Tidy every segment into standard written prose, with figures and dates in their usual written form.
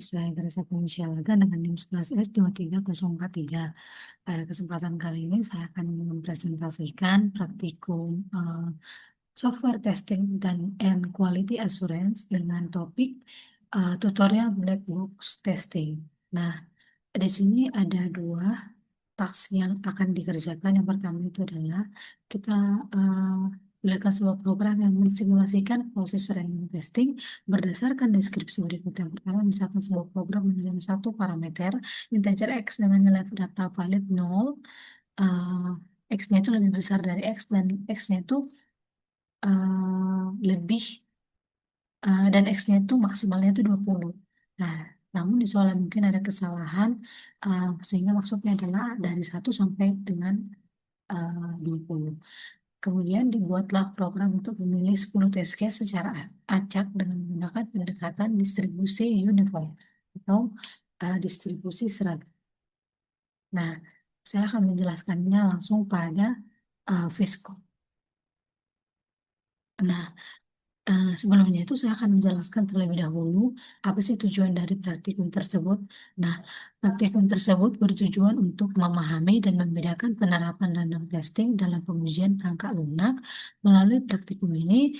Saya Gracia Punsyalaga dengan NIM 11S23043. Pada kesempatan kali ini saya akan mempresentasikan praktikum software testing dan and quality assurance dengan topik tutorial black box testing. Nah, di sini ada dua task yang akan dikerjakan. Yang pertama itu adalah kita melakukan sebuah program yang mensimulasikan proses random testing berdasarkan deskripsi berikut. Yang pertama, misalkan sebuah program menerima satu parameter integer x dengan nilai data valid 0, x-nya itu lebih besar dari x dan x-nya itu lebih dan x-nya itu maksimalnya itu 20. Nah, namun di soal mungkin ada kesalahan sehingga maksudnya adalah dari 1 sampai dengan 20. Kemudian dibuatlah program untuk memilih 10 test case secara acak dengan menggunakan pendekatan distribusi uniform atau distribusi seragam. Nah, saya akan menjelaskannya langsung pada Visco. Nah, sebelumnya itu saya akan menjelaskan terlebih dahulu apa sih tujuan dari praktikum tersebut. Nah, praktikum tersebut bertujuan untuk memahami dan membedakan penerapan random testing dalam pengujian perangkat lunak. Melalui praktikum ini,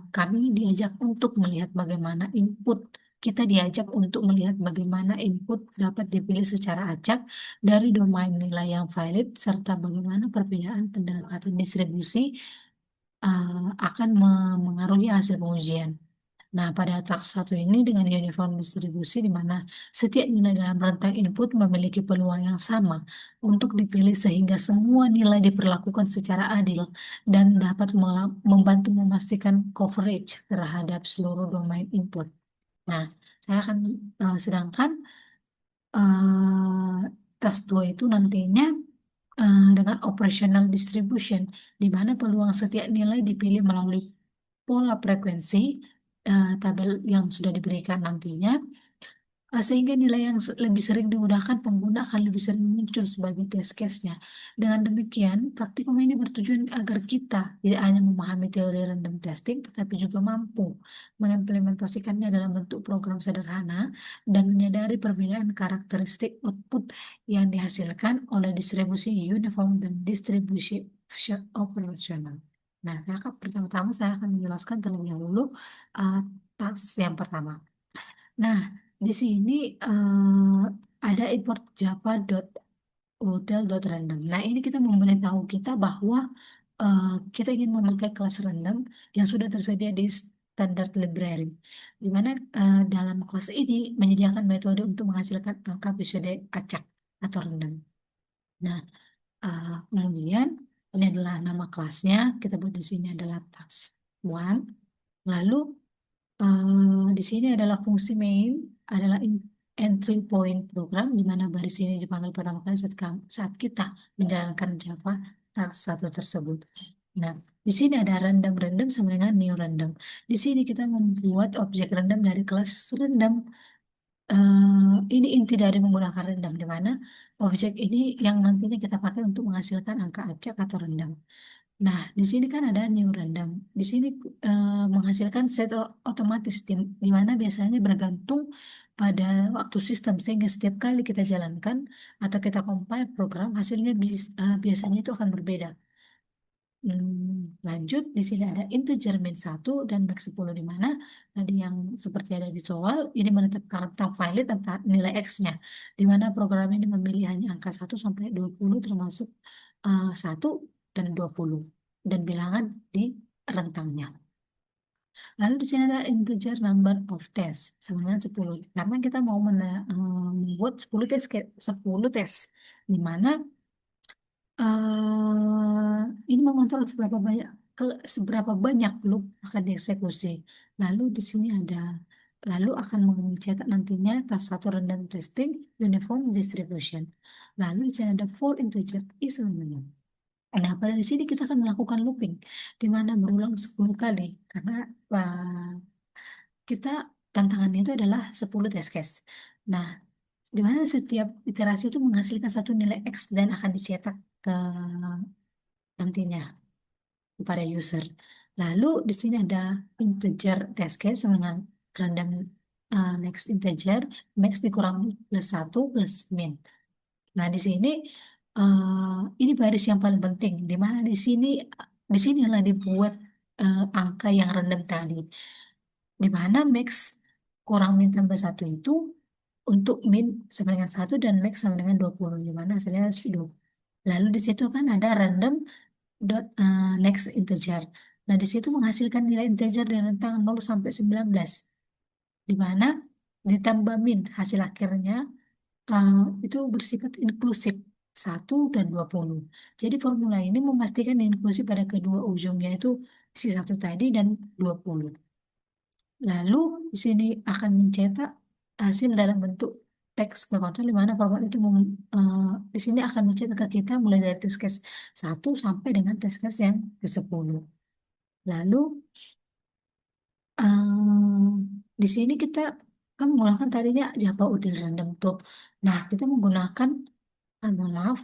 kami diajak untuk melihat bagaimana input kita diajak untuk melihat bagaimana input dapat dipilih secara acak dari domain nilai yang valid serta bagaimana perbedaan pendekatan distribusi akan mengaruhi hasil pengujian. Nah, pada task 1 ini dengan uniform distribusi di mana setiap nilai dalam rentang input memiliki peluang yang sama untuk dipilih sehingga semua nilai diperlakukan secara adil dan dapat membantu memastikan coverage terhadap seluruh domain input. Nah, saya akan sedangkan task 2 itu nantinya dengan operational distribution, di mana peluang setiap nilai dipilih melalui pola frekuensi tabel yang sudah diberikan nantinya, sehingga nilai yang lebih sering digunakan pengguna akan lebih sering muncul sebagai test case-nya. Dengan demikian, praktikum ini bertujuan agar kita tidak hanya memahami teori random testing, tetapi juga mampu mengimplementasikannya dalam bentuk program sederhana dan menyadari perbedaan karakteristik output yang dihasilkan oleh distribusi uniform dan distribusi operasional. Nah, pertama-tama saya akan menjelaskan terlebih dahulu task yang pertama. Nah, di sini ada import java.udel.random. Nah, ini kita memberitahu kita bahwa kita ingin memakai kelas random yang sudah tersedia di standard library, di mana dalam kelas ini menyediakan metode untuk menghasilkan angka episode acak atau random. Nah, kemudian ini adalah nama kelasnya. Kita buat di sini adalah task 1. Lalu di sini adalah fungsi main adalah entry point program di mana baris ini dipanggil pertama kali saat kita menjalankan Java task 1 tersebut. Nah, di sini ada random sama dengan new random. Di sini kita membuat objek random dari kelas random. Ini inti dari menggunakan random, di mana objek ini yang nantinya kita pakai untuk menghasilkan angka acak atau random. Nah, di sini kan ada new random. Di sini menghasilkan set otomatis, di mana biasanya bergantung pada waktu sistem, sehingga setiap kali kita jalankan atau kita compile program, hasilnya biasanya itu akan berbeda. Lanjut, di sini ada integer min 1 dan max 10, di mana tadi yang seperti ada di soal, ini menetapkan rentang valid tentang nilai x-nya, di mana program ini memilih hanya angka 1 sampai 20 termasuk 1 dan 20 dan bilangan di rentangnya. Lalu di sini ada integer number of test sama dengan 10. Karena kita mau membuat 10 tes 10 tes, di mana ini mengontrol seberapa banyak loop akan dieksekusi. Lalu di sini lalu akan mencetak nantinya task 1 random testing uniform distribution. Lalu di sini ada for integer is minimum. Nah, pada di sini kita akan melakukan looping, di mana berulang 10 kali, karena kita tantangannya itu adalah 10 test case. Nah, di mana setiap iterasi itu menghasilkan satu nilai X dan akan dicetak ke nantinya kepada user. Lalu di sini ada integer test case dengan random next integer, max dikurangi plus 1 plus min. Nah, di sini ini baris yang paling penting, di mana di sinilah dibuat angka yang random tadi, di mana max kurang min tambah satu itu untuk min sama dengan satu dan max sama dengan 20, di mana hasilnya 20. Lalu di situ kan ada random next integer. Nah, di situ menghasilkan nilai integer dari rentang 0 sampai 19, di mana ditambah min hasil akhirnya uh, itu bersifat inklusif 1 dan 20. Jadi formula ini memastikan inklusi pada kedua ujungnya itu si satu tadi dan 20. Lalu di sini akan mencetak hasil dalam bentuk teks ke konsol, di mana format itu di sini akan mencetak ke kita mulai dari test case 1 sampai dengan test case yang ke-10. Lalu di sini kita kan menggunakan tadinya Java util random tuh. Nah, kita menggunakan mohon maaf,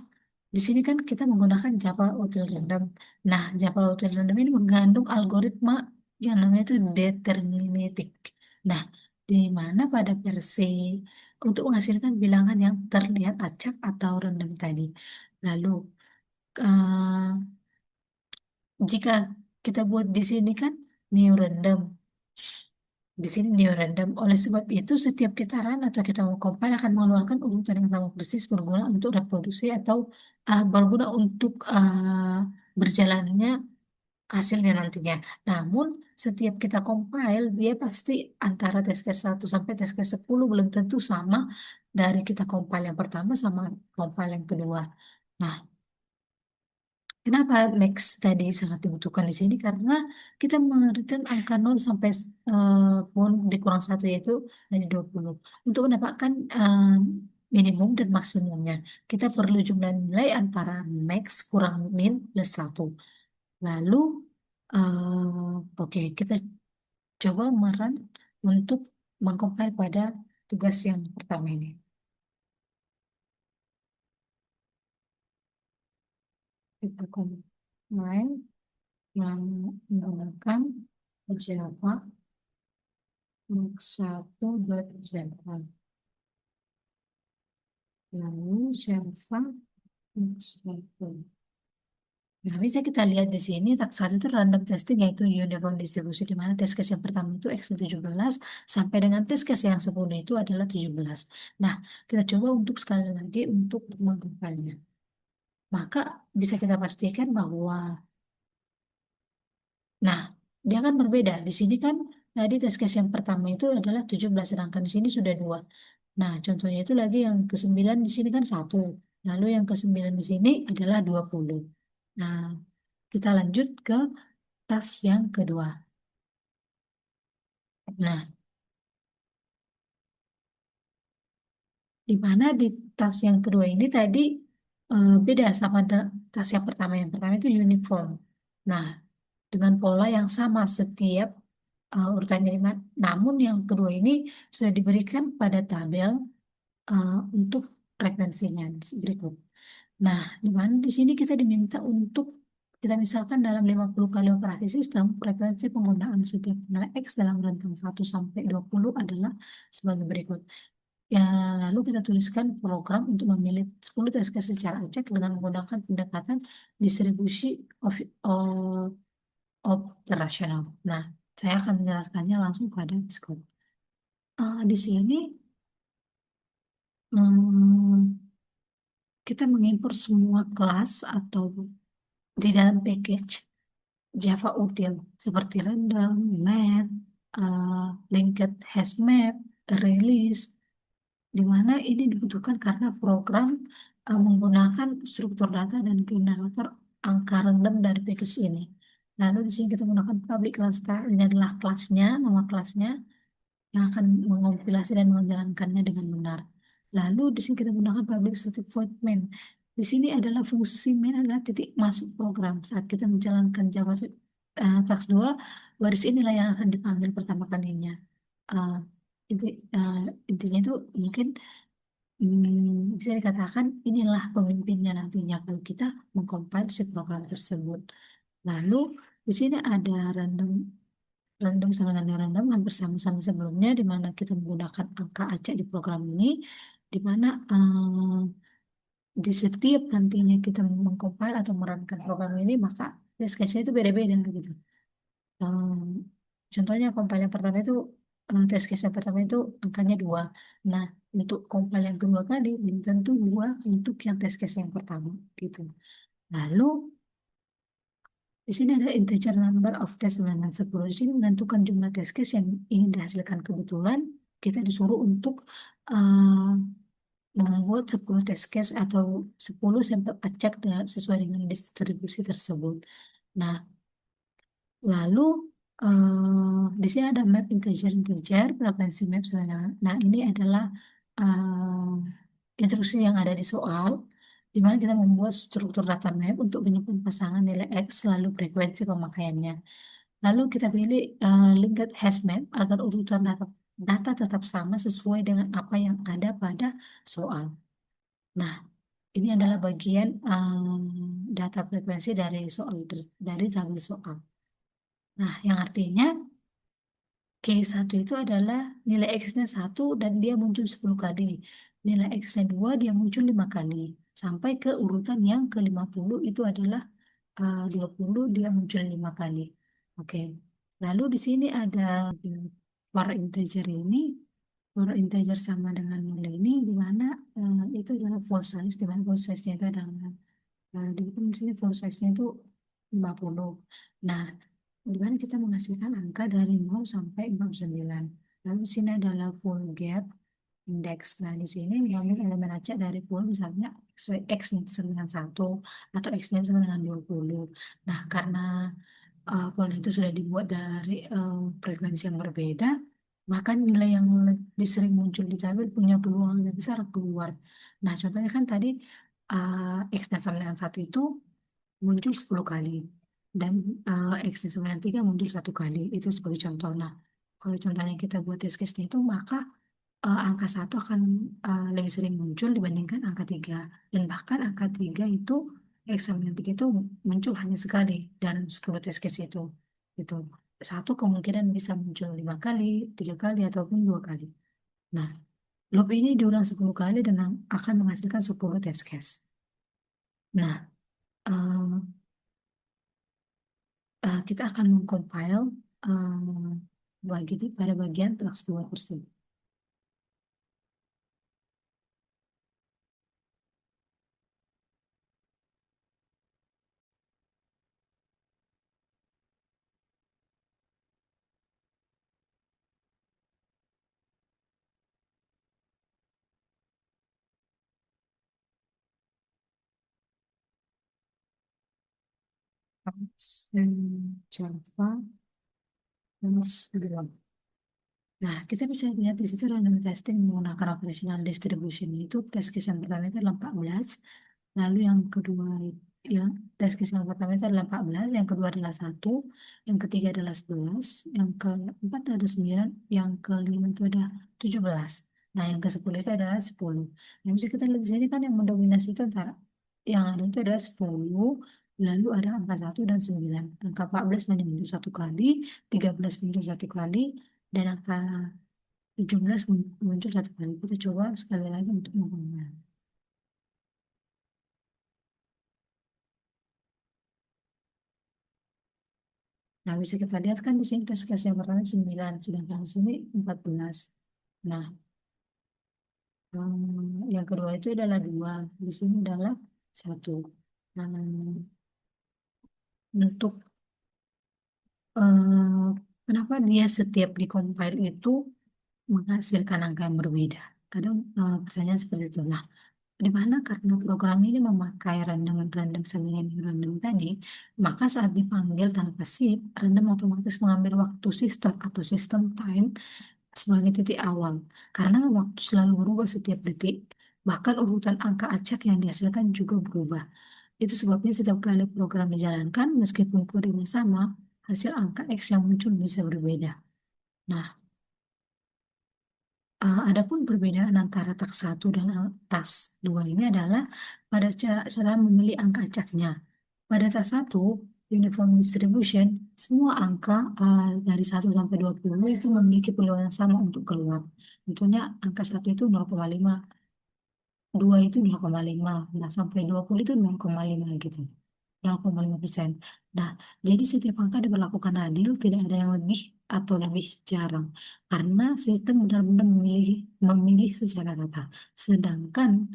di sini kan kita menggunakan Java util random. Nah, Java util random ini mengandung algoritma yang namanya itu deterministik. Nah, di mana pada versi untuk menghasilkan bilangan yang terlihat acak atau random tadi. Lalu, eh, jika kita buat di sini kan new random. Di sini new random. Oleh sebab itu, setiap kita run atau kita mau compile akan mengeluarkan urutan yang sama persis berguna untuk reproduksi atau berguna untuk berjalannya hasilnya nantinya. Namun, setiap kita compile, dia pasti antara test case 1 sampai test case 10 belum tentu sama dari kita compile yang pertama sama compile yang kedua. Nah, kenapa max tadi sangat dibutuhkan di sini? Karena kita memberikan angka 0 sampai pun dikurang 1 yaitu dari 20. Untuk mendapatkan minimum dan maksimumnya, kita perlu jumlah nilai antara max kurang min plus 1. Lalu, oke, kita coba merun untuk mengcompile pada tugas yang pertama ini. Kita compile yang menggunakan Java Max1.java. Lalu Java Max1. Nah, bisa kita lihat di sini, satu itu random testing, yaitu uniform distribusi, di mana test case yang pertama itu X17, sampai dengan test case yang 10 itu adalah 17. Nah, kita coba untuk sekali lagi untuk mengcompile-nya. Maka bisa kita pastikan bahwa, nah, dia kan berbeda. Di sini kan tadi test case yang pertama itu adalah 17, sedangkan di sini sudah 2. Nah, contohnya itu lagi yang ke-9 di sini kan 1. Lalu yang ke-9 di sini adalah 20. Nah, kita lanjut ke tas yang kedua. Nah, di mana di tas yang kedua ini tadi beda sama tas yang pertama. Yang pertama itu uniform. Nah, dengan pola yang sama setiap urutannya 5. Namun yang kedua ini sudah diberikan pada tabel untuk frekuensinya berikut. Nah, di mana di sini kita diminta untuk kita misalkan dalam 50 kali operasi sistem, frekuensi penggunaan setiap nilai X dalam rentang 1 sampai 20 adalah sebagai berikut. Ya, lalu kita tuliskan program untuk memilih 10 test case secara acak dengan menggunakan pendekatan distribusi of- operasional. Nah, saya akan menjelaskannya langsung pada Discord. Di sini hmm, kita mengimpor semua kelas atau di dalam package Java util seperti random, math, linked hash map, release, di mana ini dibutuhkan karena program menggunakan struktur data dan generator angka random dari package ini. Lalu di sini kita menggunakan public class, ini adalah kelasnya, nama kelasnya yang akan mengompilasi dan menjalankannya dengan benar. Lalu di sini kita menggunakan public static void main. Di sini adalah fungsi main adalah titik masuk program. Saat kita menjalankan Java task 2, baris inilah yang akan dipanggil pertama kalinya. Uh, inti, uh, intinya itu mungkin bisa dikatakan inilah pemimpinnya nantinya kalau kita mengcompile si program tersebut. Lalu di sini ada random random sama non-random hampir sama-sama sebelumnya, di mana kita menggunakan angka acak di program ini, di mana di setiap nantinya kita mengcompile atau merankan program ini, maka test case-nya itu beda-beda gitu. Um, Contohnya compile yang pertama itu, test case yang pertama itu angkanya 2. Nah, untuk compile yang kedua kali, belum tentu 2 untuk yang test case yang pertama gitu. Lalu, di sini ada integer number of test dengan 10. Di sini menentukan jumlah test case yang ingin dihasilkan. Kebetulan kita disuruh untuk uh, membuat 10 test case atau 10 sampel acak sesuai dengan distribusi tersebut. Nah, lalu di sini ada map integer, frekuensi map sebenarnya. Nah, ini adalah instruksi yang ada di soal, di mana kita membuat struktur data map untuk menyimpan pasangan nilai X lalu frekuensi pemakaiannya. Lalu kita pilih linked hash map agar urutan data tetap sama sesuai dengan apa yang ada pada soal. Nah, ini adalah bagian data frekuensi dari dari tabel soal. Nah, yang artinya Q1 itu adalah nilai X-nya 1 dan dia muncul 10 kali. Nilai X-nya 2 dia muncul 5 kali. Sampai ke urutan yang ke-50 itu adalah 20 dia muncul 5 kali. Oke. Lalu di sini ada for integer ini, for integer sama dengan nilai ini, di mana itu adalah full size, di mana full size-nya itu adalah, di sini full size-nya itu 50. Nah, di mana kita menghasilkan angka dari 0 sampai 49. Lalu di sini adalah full gap index. Nah, di sini mengambil elemen acak dari full, misalnya X-nya itu sama dengan 1 atau X-nya itu sama dengan 20. Nah, karena full itu sudah dibuat dari frekuensi yang berbeda, maka nilai yang lebih sering muncul di tabel punya peluang lebih besar keluar. Nah, contohnya kan tadi X sama dengan 1 itu muncul 10 kali dan X sama dengan 3 muncul 1 kali, itu sebagai contoh. Nah, kalau contohnya kita buat test case-nya itu, maka angka 1 akan lebih sering muncul dibandingkan angka 3, dan bahkan angka 3 itu X sama dengan 3 itu muncul hanya sekali dalam 10 test case itu gitu. Satu kemungkinan bisa muncul 5 kali, 3 kali, ataupun 2 kali. Nah, loop ini diulang 10 kali dan akan menghasilkan 10 test case. Nah, kita akan mengcompile pada bagian kelas 2 tersebut. Java kelas 2. Nah, kita bisa lihat di situ random testing menggunakan operational distribution itu test case yang pertama itu adalah 14, lalu yang kedua ya test case yang pertama itu adalah 14, yang kedua adalah 1, yang ketiga adalah 11, yang keempat ada 9, yang kelima itu ada 17. Nah, yang ke-10 itu adalah 10. Yang bisa kita lihat di sini kan yang mendominasi itu antara yang ada itu adalah 10, lalu ada angka 1 dan 9. Angka 14 hanya muncul 1 kali, 13 muncul 1 kali, dan angka 17 muncul 1 kali. Kita coba sekali lagi untuk mengulang. Nah, bisa kita lihat kan di sini test case yang pertama 9, sedangkan di sini 14. Nah, yang kedua itu adalah 2, di sini adalah 1. Nah, untuk eh, kenapa dia setiap di-compile itu menghasilkan angka yang berbeda? Kadang pertanyaan seperti itu. Nah, di mana karena program ini memakai random sampling random tadi, maka saat dipanggil tanpa shift, random otomatis mengambil waktu sistem atau sistem time sebagai titik awal. Karena waktu selalu berubah setiap detik, bahkan urutan angka acak yang dihasilkan juga berubah. Itu sebabnya setiap kali program dijalankan, meskipun kodenya sama, hasil angka X yang muncul bisa berbeda. Nah, adapun perbedaan antara tas 1 dan tas 2 ini adalah pada cara memilih angka acaknya. Pada tas 1, uniform distribution, semua angka dari 1 sampai 20 itu memiliki peluang yang sama untuk keluar. Contohnya angka 1 itu 0,5, 2 itu 0,5, nah sampai 20 itu 0,5 gitu. 0,5%. Nah, jadi setiap angka diberlakukan adil, tidak ada yang lebih atau lebih jarang. Karena sistem benar-benar memilih secara rata. Sedangkan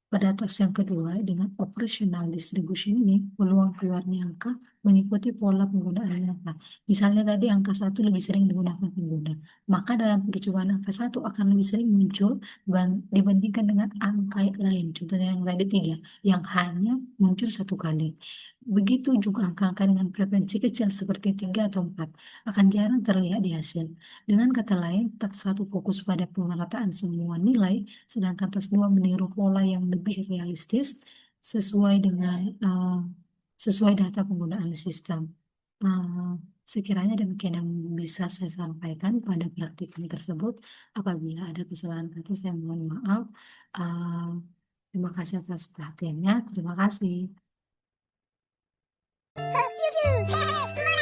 pada atas yang kedua, dengan operational distribution ini, peluang keluarnya angka mengikuti pola penggunaan angka. Misalnya tadi angka 1 lebih sering digunakan pengguna, maka dalam percobaan angka 1 akan lebih sering muncul dibandingkan dengan angka lain. Contohnya yang tadi 3, yang hanya muncul 1 kali. Begitu juga angka-angka dengan frekuensi kecil seperti 3 atau 4 akan jarang terlihat di hasil. Dengan kata lain, tak 1 fokus pada pemerataan semua nilai, sedangkan tas 2 meniru pola yang lebih realistis sesuai dengan sesuai data penggunaan sistem. Eh, Sekiranya demikian yang bisa saya sampaikan pada praktikum tersebut. Apabila ada kesalahan kata, saya mohon maaf. Eh, Terima kasih atas perhatiannya. Terima kasih. Hope you do.